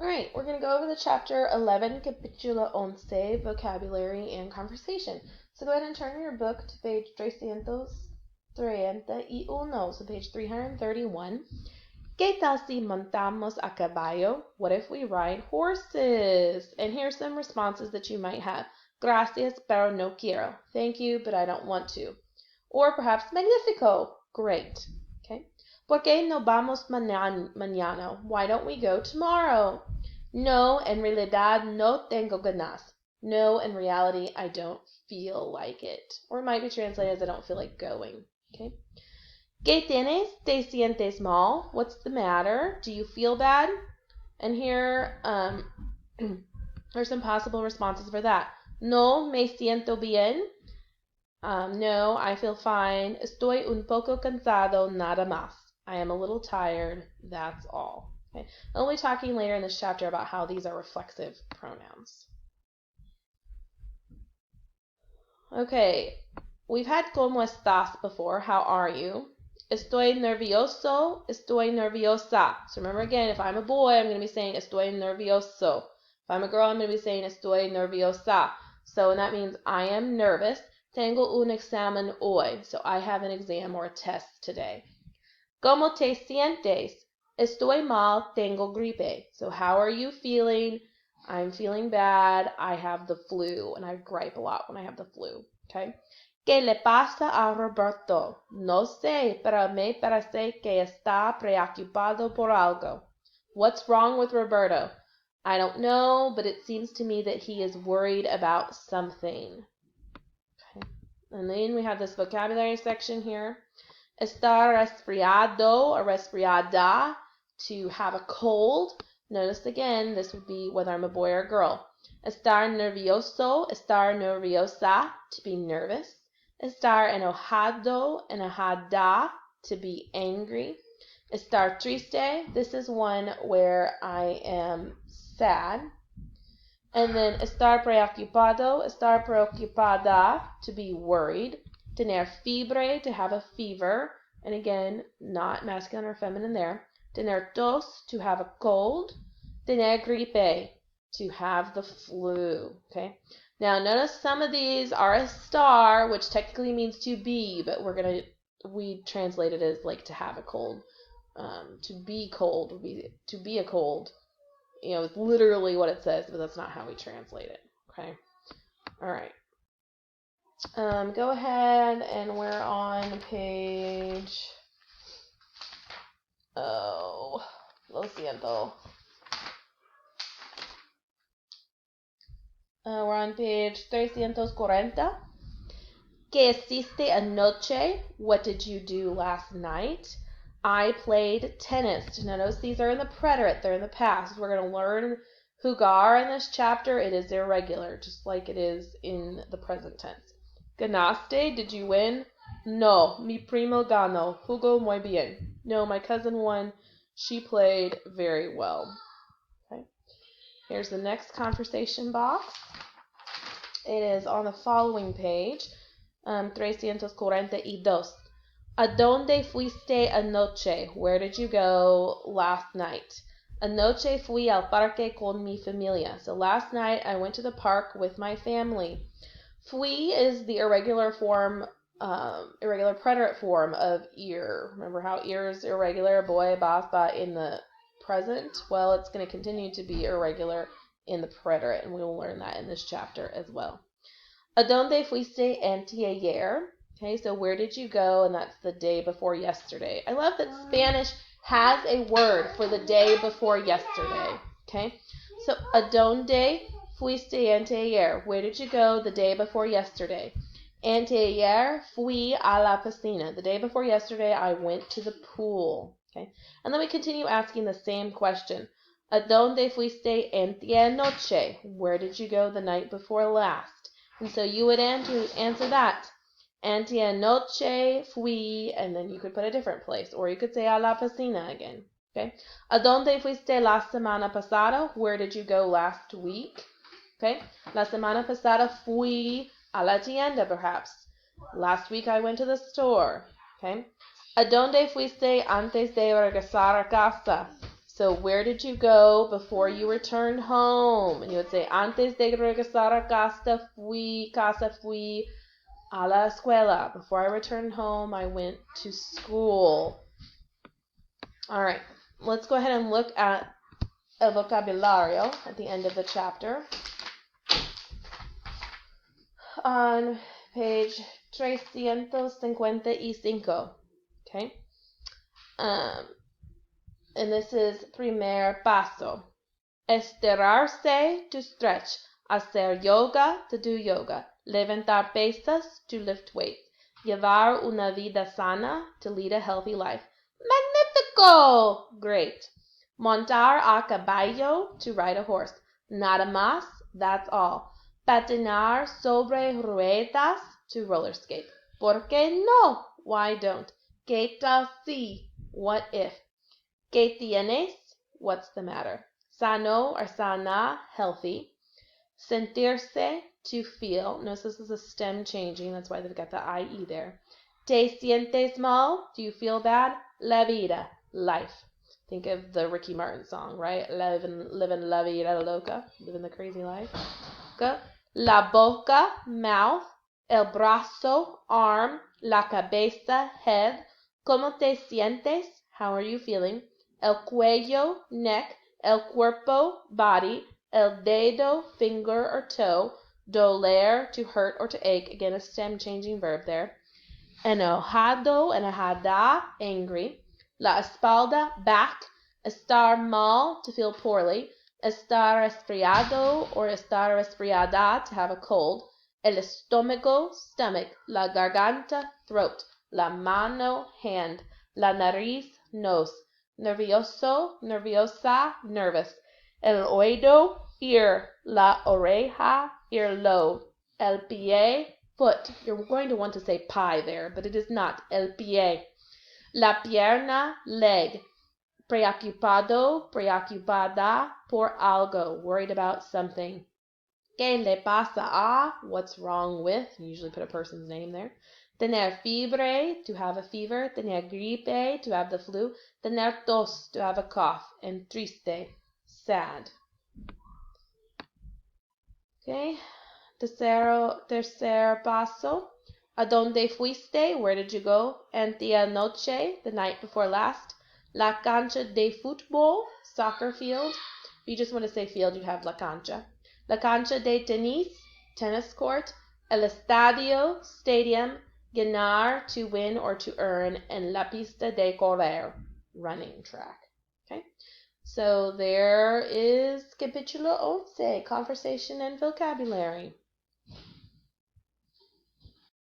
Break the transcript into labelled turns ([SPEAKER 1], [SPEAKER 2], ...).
[SPEAKER 1] All right, we're going to go over the chapter 11, capítulo 11, vocabulary and conversation. So go ahead and turn your book to page 331, so page 331. ¿Qué tal si montamos a caballo? What if we ride horses? And here's some responses that you might have. Gracias, pero no quiero. Thank you, but I don't want to. Or perhaps magnifico. Great. Okay. ¿Por qué no vamos mañana? Why don't we go tomorrow? No, en realidad no tengo ganas. No, in reality, I don't feel like it. Or it might be translated as I don't feel like going. Okay. ¿Qué tienes? ¿Te sientes mal? What's the matter? Do you feel bad? And here are some possible responses for that. No me siento bien. No, I feel fine. Estoy un poco cansado, nada más. I am a little tired, that's all. Okay. I'll be talking later in this chapter about how these are reflexive pronouns. Okay, we've had como estás before. How are you? Estoy nervioso, estoy nerviosa. So remember again, if I'm a boy, I'm going to be saying estoy nervioso. If I'm a girl, I'm going to be saying estoy nerviosa. So that means I am nervous. Tengo un examen hoy. So I have an exam or a test today. ¿Cómo te sientes? Estoy mal, tengo gripe. So how are you feeling? I'm feeling bad. I have the flu. And I gripe a lot when I have the flu. Okay? ¿Qué le pasa a Roberto? No sé, pero me parece que está preocupado por algo. What's wrong with Roberto? I don't know, but it seems to me that he is worried about something. Okay. And then we have this vocabulary section here. Estar resfriado or resfriada, to have a cold. Notice again, this would be whether I'm a boy or a girl. Estar nervioso, estar nerviosa, to be nervous. Estar enojado, enojada, to be angry. Estar triste, this is one where I am sad. And then estar preocupado, estar preocupada, to be worried. Tener fiebre, to have a fever. And again, not masculine or feminine there. Tener tos, to have a cold. Tener gripe, to have the flu. Okay. Now notice some of these are a star, which technically means to be, but we translate it as like to have a cold. To be cold would be to be a cold. You know, it's literally what it says, but that's not how we translate it. Okay. All right. Go ahead, and we're on page. Oh, lo siento. We're on page 340. ¿Qué hiciste anoche? What did you do last night? I played tennis. Notice these are in the preterite. They're in the past. We're going to learn jugar in this chapter. It is irregular, just like it is in the present tense. Ganaste? Did you win? No. Mi primo ganó. Jugó muy bien. No, my cousin won. She played very well. Okay. Here's the next conversation box. It is on the following page, 342. ¿A dónde fuiste anoche? Where did you go last night? Anoche fui al parque con mi familia. So last night I went to the park with my family. Fui is the irregular preterite form of ir. Remember how ir is irregular, boy, ba in the present? Well, it's going to continue to be irregular in the preterite, and we will learn that in this chapter as well. ¿A dónde fuiste anteayer? Okay, so where did you go? And that's the day before yesterday. I love that Spanish has a word for the day before yesterday. Okay, so ¿a dónde fuiste anteayer? Where did you go the day before yesterday? Anteayer fui a la piscina. The day before yesterday, I went to the pool. Okay, and then we continue asking the same question. ¿A dónde fuiste anteanoche? Where did you go the night before last? And so you would answer that. Anteanoche fui, and then you could put a different place, or you could say a la piscina again. Okay. ¿A dónde fuiste la semana pasada? Where did you go last week? Okay. La semana pasada fui a la tienda, perhaps. Last week I went to the store. Okay. ¿A dónde fuiste antes de regresar a casa? So where did you go before you returned home? And you would say, antes de regresar a casa fui a la escuela. Before I returned home, I went to school. All right, let's go ahead and look at el vocabulario at the end of the chapter. On page 355. Okay. And this is primer paso. Estirarse, to stretch. Hacer yoga, to do yoga. Levantar pesas, to lift weights. Llevar una vida sana, to lead a healthy life. Magnifico! Great. Montar a caballo, to ride a horse. Nada más, that's all. Patinar sobre ruedas, to roller skate. ¿Por qué no? Why don't? ¿Qué tal si? What if? ¿Qué tienes? What's the matter? Sano or sana, healthy. Sentirse, to feel. Notice this is a stem changing. That's why they've got the IE there. ¿Te sientes mal? Do you feel bad? La vida, life. Think of the Ricky Martin song, right? Living la vida loca. Living the crazy life. Okay. La boca, mouth. El brazo, arm. La cabeza, head. ¿Cómo te sientes? How are you feeling? El cuello, neck. El cuerpo, body. El dedo, finger or toe. Doler, to hurt or to ache. Again, a stem changing verb there. Enojado, enojada, angry. La espalda, back. Estar mal, to feel poorly. Estar resfriado or estar resfriada, to have a cold. El estómago, stomach. La garganta, throat. La mano, hand. La nariz, nose. Nervioso, nerviosa, nervous. El oído, ear. La oreja, earlobe. El pie, foot. You're going to want to say pie there, but it is not. El pie. La pierna, leg. Preocupado, preocupada, por algo. Worried about something. ¿Qué le pasa a? What's wrong with? You usually put a person's name there. Tener fiebre, to have a fever. Tener gripe, to have the flu. Tener tos, to have a cough. And triste, sad. Okay. Tercer paso. ¿A dónde fuiste? Where did you go? Anteanoche, the night before last. La cancha de fútbol, soccer field. If you just want to say field, you have la cancha. La cancha de tenis, tennis court. El estadio, stadium. Ganar, to win or to earn. And la pista de correr, running track. Okay. So there is capítulo 11, conversation and vocabulary.